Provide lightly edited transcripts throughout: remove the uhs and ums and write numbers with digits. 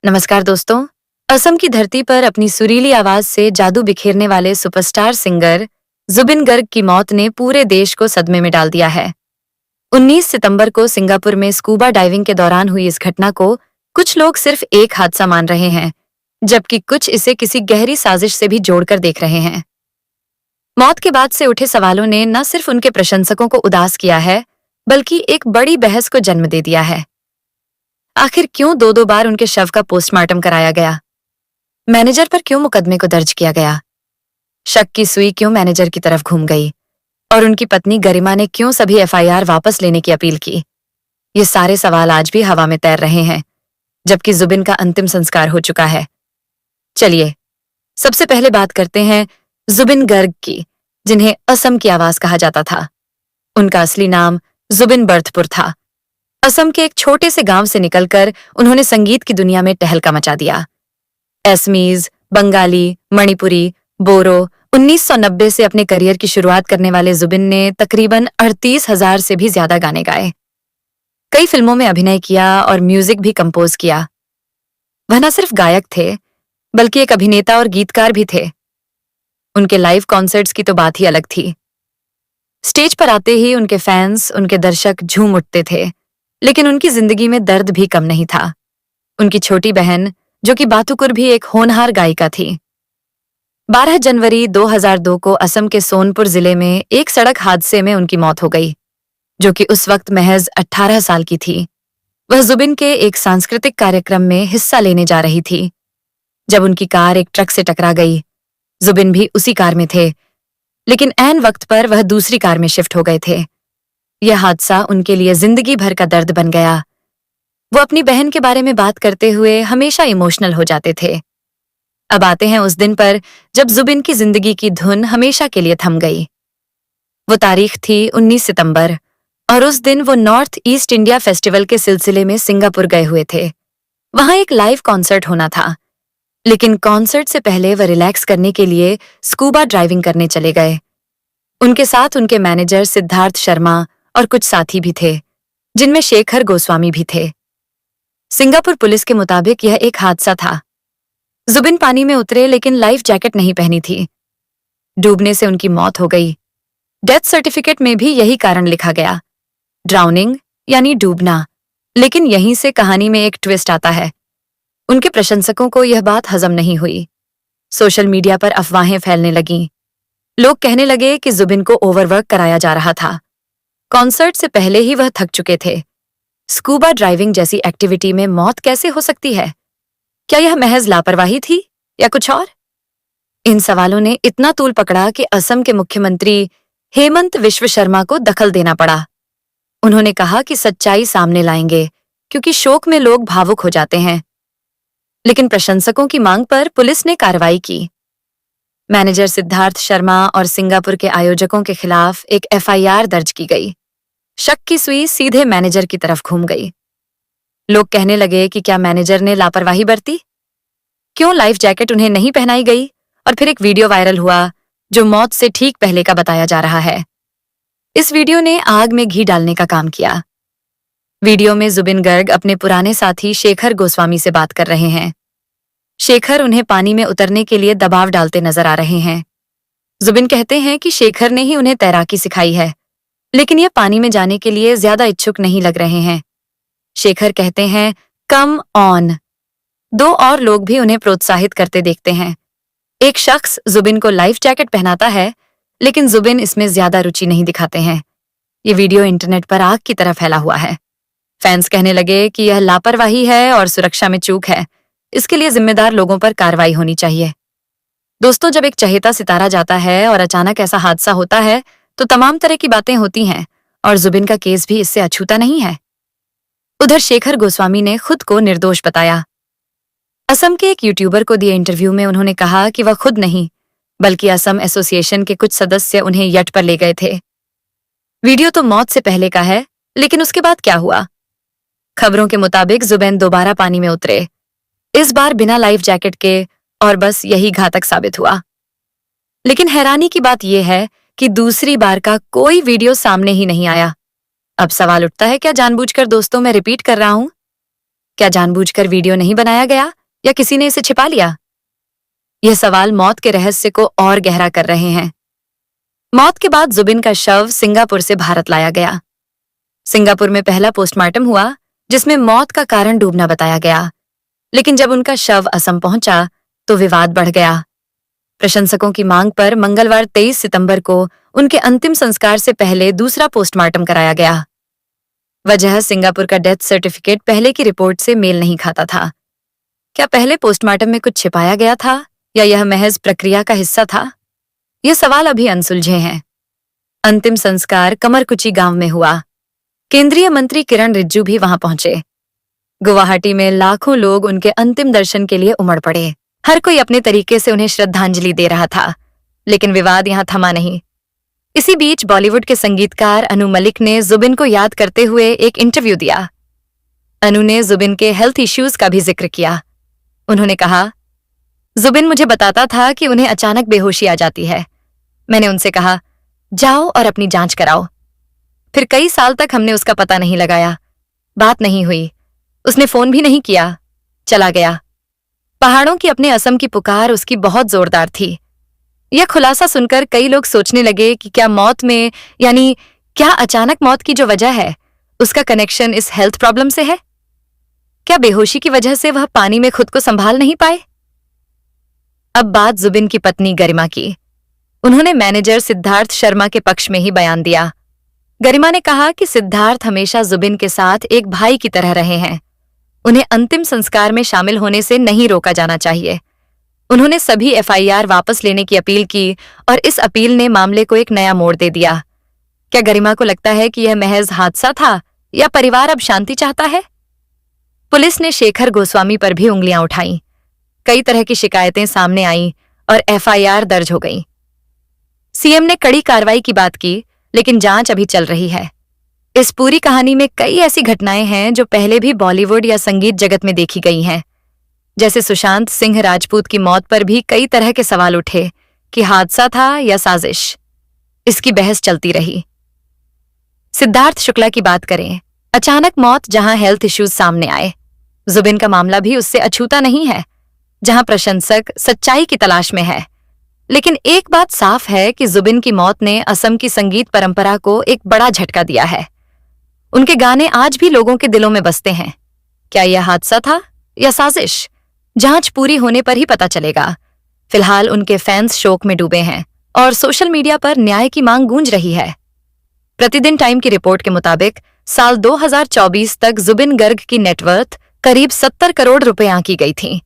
नमस्कार दोस्तों। असम की धरती पर अपनी सुरीली आवाज से जादू बिखेरने वाले सुपरस्टार सिंगर जुबिन गर्ग की मौत ने पूरे देश को सदमे में डाल दिया है। 19 सितंबर को सिंगापुर में स्कूबा डाइविंग के दौरान हुई इस घटना को कुछ लोग सिर्फ एक हादसा मान रहे हैं, जबकि कुछ इसे किसी गहरी साजिश से भी जोड़कर देख रहे हैं। मौत के बाद से उठे सवालों ने न सिर्फ उनके प्रशंसकों को उदास किया है, बल्कि एक बड़ी बहस को जन्म दे दिया है। आखिर क्यों दो दो बार उनके शव का पोस्टमार्टम कराया गया? मैनेजर पर क्यों मुकदमे को दर्ज किया गया? शक की सुई क्यों मैनेजर की तरफ घूम गई? और उनकी पत्नी गरिमा ने क्यों सभी एफआईआर वापस लेने की अपील की? ये सारे सवाल आज भी हवा में तैर रहे हैं, जबकि जुबिन का अंतिम संस्कार हो चुका है। चलिए, सबसे पहले बात करते हैं जुबिन गर्ग की, जिन्हें असम की आवाज कहा जाता था। उनका असली नाम जुबिन बर्थपुर था। असम के एक छोटे से गांव से निकलकर उन्होंने संगीत की दुनिया में टहलका मचा दिया। एसमीज, बंगाली, मणिपुरी, बोरो 1990 से अपने करियर की शुरुआत करने वाले जुबिन ने तकरीबन 38,000 से भी ज्यादा गाने गाए। कई फिल्मों में अभिनय किया और म्यूजिक भी कंपोज किया। वह न सिर्फ गायक थे, बल्कि एक अभिनेता और गीतकार भी थे। उनके लाइव कॉन्सर्ट्स की तो बात ही अलग थी। स्टेज पर आते ही उनके फैंस, उनके दर्शक झूम उठते थे। लेकिन उनकी जिंदगी में दर्द भी कम नहीं था। उनकी छोटी बहन, जो कि बातुकुर, भी एक होनहार गायिका थी। 12 जनवरी 2002 को असम के सोनपुर जिले में एक सड़क हादसे में उनकी मौत हो गई, जो कि उस वक्त महज 18 साल की थी। वह जुबिन के एक सांस्कृतिक कार्यक्रम में हिस्सा लेने जा रही थी, जब उनकी कार एक ट्रक से टकरा गई। जुबिन भी उसी कार में थे, लेकिन ऐन वक्त पर वह दूसरी कार में शिफ्ट हो गए थे। यह हादसा उनके लिए जिंदगी भर का दर्द बन गया। वो अपनी बहन के बारे में बात करते हुए हमेशा इमोशनल हो जाते थे। अब आते हैं उस दिन पर जब जुबिन की जिंदगी की धुन हमेशा के लिए थम गई। वो तारीख थी 19 सितंबर, और उस दिन वो नॉर्थ ईस्ट इंडिया फेस्टिवल के सिलसिले में सिंगापुर गए हुए थे। वहां एक लाइव कॉन्सर्ट होना था, लेकिन कॉन्सर्ट से पहले वह रिलैक्स करने के लिए स्कूबा ड्राइविंग करने चले गए। उनके साथ उनके मैनेजर सिद्धार्थ शर्मा और कुछ साथी भी थे, जिनमें शेखर गोस्वामी भी थे। सिंगापुर पुलिस के मुताबिक यह एक हादसा था। जुबिन पानी में उतरे, लेकिन लाइफ जैकेट नहीं पहनी थी। डूबने से उनकी मौत हो गई। डेथ सर्टिफिकेट में भी यही कारण लिखा गया, ड्राउनिंग यानी डूबना। लेकिन यहीं से कहानी में एक ट्विस्ट आता है। उनके प्रशंसकों को यह बात हजम नहीं हुई। सोशल मीडिया पर अफवाहें फैलने लगीं। लोग कहने लगे कि जुबिन को ओवरवर्क कराया जा रहा था। कॉन्सर्ट से पहले ही वह थक चुके थे। स्कूबा ड्राइविंग जैसी एक्टिविटी में मौत कैसे हो सकती है? क्या यह महज लापरवाही थी या कुछ और? इन सवालों ने इतना तूल पकड़ा कि असम के मुख्यमंत्री हेमंत विश्व शर्मा को दखल देना पड़ा। उन्होंने कहा कि सच्चाई सामने लाएंगे, क्योंकि शोक में लोग भावुक हो जाते हैं। लेकिन प्रशंसकों की मांग पर पुलिस ने कार्रवाई की। मैनेजर सिद्धार्थ शर्मा और सिंगापुर के आयोजकों के खिलाफ एक एफआईआर दर्ज की गई। शक की सुई सीधे मैनेजर की तरफ घूम गई। लोग कहने लगे कि क्या मैनेजर ने लापरवाही बरती? क्यों लाइफ जैकेट उन्हें नहीं पहनाई गई? और फिर एक वीडियो वायरल हुआ, जो मौत से ठीक पहले का बताया जा रहा है। इस वीडियो ने आग में घी डालने का काम किया। वीडियो में जुबिन गर्ग अपने पुराने साथी शेखर गोस्वामी से बात कर रहे हैं। शेखर उन्हें पानी में उतरने के लिए दबाव डालते नजर आ रहे हैं। जुबिन कहते हैं कि शेखर ने ही उन्हें तैराकी सिखाई है, लेकिन ये पानी में जाने के लिए ज्यादा इच्छुक नहीं लग रहे हैं। शेखर कहते हैं, कम ऑन। दो और लोग भी उन्हें प्रोत्साहित करते देखते हैं। एक शख्स जुबिन को लाइफ जैकेट पहनाता है, लेकिन जुबिन इसमें ज्यादा रुचि नहीं दिखाते हैं। ये वीडियो इंटरनेट पर आग की तरह फैला हुआ है। फैंस कहने लगे कि यह लापरवाही है और सुरक्षा में चूक है। इसके लिए जिम्मेदार लोगों पर कार्रवाई होनी चाहिए। दोस्तों, जब एक चहेता सितारा जाता है और अचानक ऐसा हादसा होता है, तो तमाम तरह की बातें होती हैं, और जुबिन का केस भी इससे अछूता नहीं है। उधर शेखर गोस्वामी ने खुद को निर्दोष बताया। असम के एक यूट्यूबर को दिए इंटरव्यू में उन्होंने कहा कि वह खुद नहीं, बल्कि असम एसोसिएशन के कुछ सदस्य उन्हें यट पर ले गए थे। वीडियो तो मौत से पहले का है, लेकिन उसके बाद क्या हुआ? खबरों के मुताबिक जुबैन दोबारा पानी में उतरे, इस बार बिना लाइफ जैकेट के, और बस यही घातक साबित हुआ। लेकिन हैरानी की बात यह है कि दूसरी बार का कोई वीडियो सामने ही नहीं आया। अब सवाल उठता है, क्या जानबूझकर? दोस्तों, मैं रिपीट कर रहा हूं, क्या जानबूझकर वीडियो नहीं बनाया गया या किसी ने इसे छिपा लिया? यह सवाल मौत के रहस्य को और गहरा कर रहे हैं। मौत के बाद जुबिन का शव सिंगापुर से भारत लाया गया। सिंगापुर में पहला पोस्टमार्टम हुआ जिसमें मौत का कारण डूबना बताया गया, लेकिन जब उनका शव असम पहुंचा तो विवाद बढ़ गया। प्रशंसकों की मांग पर मंगलवार 23 सितंबर को उनके अंतिम संस्कार से पहले दूसरा पोस्टमार्टम कराया गया। वजह सिंगापुर का डेथ सर्टिफिकेट पहले की रिपोर्ट से मेल नहीं खाता था। क्या पहले पोस्टमार्टम में कुछ छिपाया गया था या यह महज प्रक्रिया का हिस्सा था? ये सवाल अभी अनसुलझे हैं। अंतिम संस्कार कमरकुची गांव में हुआ। केंद्रीय मंत्री किरण रिजिजू भी वहां पहुंचे। गुवाहाटी में लाखों लोग उनके अंतिम दर्शन के लिए उमड़ पड़े। हर कोई अपने तरीके से उन्हें श्रद्धांजलि दे रहा था, लेकिन विवाद यहां थमा नहीं। इसी बीच बॉलीवुड के संगीतकार अनु मलिक ने जुबिन को याद करते हुए एक इंटरव्यू दिया। अनु ने जुबिन के हेल्थ इश्यूज का भी जिक्र किया। उन्होंने कहा, जुबिन मुझे बताता था कि उन्हें अचानक बेहोशी आ जाती है। मैंने उनसे कहा, जाओ और अपनी जांच कराओ। फिर कई साल तक हमने उसका पता नहीं लगाया। बात नहीं हुई, उसने फोन भी नहीं किया, चला गया। पहाड़ों की अपने असम की पुकार उसकी बहुत जोरदार थी। यह खुलासा सुनकर कई लोग सोचने लगे कि क्या मौत में, यानी क्या अचानक मौत की जो वजह है, उसका कनेक्शन इस हेल्थ प्रॉब्लम से है? क्या बेहोशी की वजह से वह पानी में खुद को संभाल नहीं पाए? अब बात जुबिन की पत्नी गरिमा की। उन्होंने मैनेजर सिद्धार्थ शर्मा के पक्ष में ही बयान दिया। गरिमा ने कहा कि सिद्धार्थ हमेशा जुबिन के साथ एक भाई की तरह रहे हैं। उन्हें अंतिम संस्कार में शामिल होने से नहीं रोका जाना चाहिए। उन्होंने सभी एफआईआर वापस लेने की अपील की और इस अपील ने मामले को एक नया मोड़ दे दिया। क्या गरिमा को लगता है कि यह महज हादसा था या परिवार अब शांति चाहता है? पुलिस ने शेखर गोस्वामी पर भी उंगलियां उठाईं। कई तरह की शिकायतें सामने आईं और एफआईआर दर्ज हो गई। सीएम ने कड़ी कार्रवाई की बात की, लेकिन जांच अभी चल रही है। इस पूरी कहानी में कई ऐसी घटनाएं हैं जो पहले भी बॉलीवुड या संगीत जगत में देखी गई हैं। जैसे सुशांत सिंह राजपूत की मौत पर भी कई तरह के सवाल उठे कि हादसा था या साजिश। इसकी बहस चलती रही। सिद्धार्थ शुक्ला की बात करें, अचानक मौत जहां हेल्थ इश्यूज सामने आए, जुबिन का मामला भी उससे अछूता नहीं है, जहां प्रशंसक सच्चाई की तलाश में है। लेकिन एक बात साफ है कि जुबिन की मौत ने असम की संगीत परंपरा को एक बड़ा झटका दिया है। उनके गाने आज भी लोगों के दिलों में बसते हैं। क्या यह हादसा था या साजिश? जांच पूरी होने पर ही पता चलेगा। फिलहाल उनके फैंस शोक में डूबे हैं और सोशल मीडिया पर न्याय की मांग गूंज रही है। प्रतिदिन टाइम की रिपोर्ट के मुताबिक साल 2024 तक जुबिन गर्ग की नेटवर्थ करीब 70 करोड़ रुपए आंकी गई थी।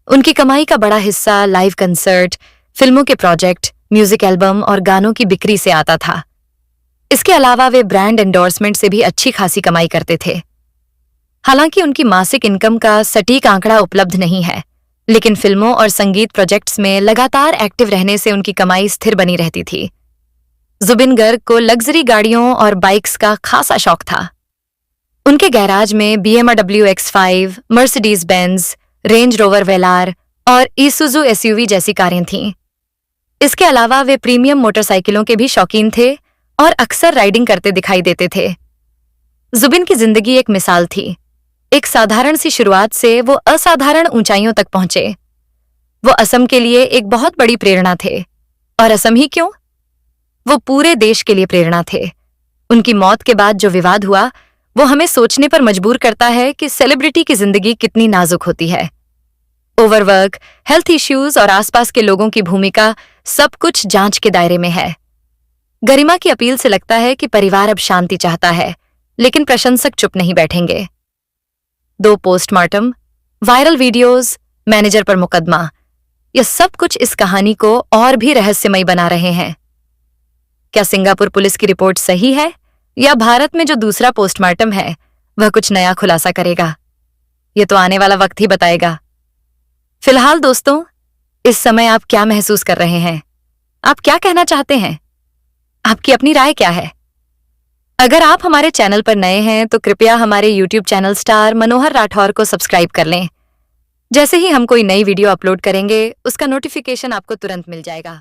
उनकी कमाई का बड़ा हिस्सा लाइव कंसर्ट, फिल्मों के प्रोजेक्ट, म्यूजिक एल्बम और गानों की बिक्री से आता था। इसके अलावा वे ब्रांड एंडोर्समेंट से भी अच्छी खासी कमाई करते थे। हालांकि उनकी मासिक इनकम का सटीक आंकड़ा उपलब्ध नहीं है, लेकिन फिल्मों और संगीत प्रोजेक्ट्स में लगातार एक्टिव रहने से उनकी कमाई स्थिर बनी रहती थी। जुबिन गर्ग को लग्जरी गाड़ियों और बाइक्स का खासा शौक था। उनके गैराज में BMW X5, Mercedes Benz, Range Rover Velar और ईसुजू SUV जैसी कारें थीं। इसके अलावा वे प्रीमियम मोटरसाइकिलों के भी शौकीन थे और अक्सर राइडिंग करते दिखाई देते थे। जुबिन की जिंदगी एक मिसाल थी। एक साधारण सी शुरुआत से वो असाधारण ऊंचाइयों तक पहुंचे। वो असम के लिए एक बहुत बड़ी प्रेरणा थे। और असम ही क्यों, वो पूरे देश के लिए प्रेरणा थे। उनकी मौत के बाद जो विवाद हुआ, वो हमें सोचने पर मजबूर करता है कि सेलिब्रिटी की जिंदगी कितनी नाजुक होती है। ओवरवर्क, हेल्थ इश्यूज और आसपास के लोगों की भूमिका, सब कुछ जांच के दायरे में है। गरिमा की अपील से लगता है कि परिवार अब शांति चाहता है, लेकिन प्रशंसक चुप नहीं बैठेंगे। 2 पोस्टमार्टम, वायरल वीडियोस, मैनेजर पर मुकदमा, यह सब कुछ इस कहानी को और भी रहस्यमय बना रहे हैं। क्या सिंगापुर पुलिस की रिपोर्ट सही है या भारत में जो दूसरा पोस्टमार्टम है वह कुछ नया खुलासा करेगा? यह तो आने वाला वक्त ही बताएगा। फिलहाल दोस्तों, इस समय आप क्या महसूस कर रहे हैं? आप क्या कहना चाहते हैं? आपकी अपनी राय क्या है? अगर आप हमारे चैनल पर नए हैं तो कृपया हमारे YouTube चैनल स्टार मनोहर राठौर को सब्सक्राइब कर लें। जैसे ही हम कोई नई वीडियो अपलोड करेंगे, उसका नोटिफिकेशन आपको तुरंत मिल जाएगा।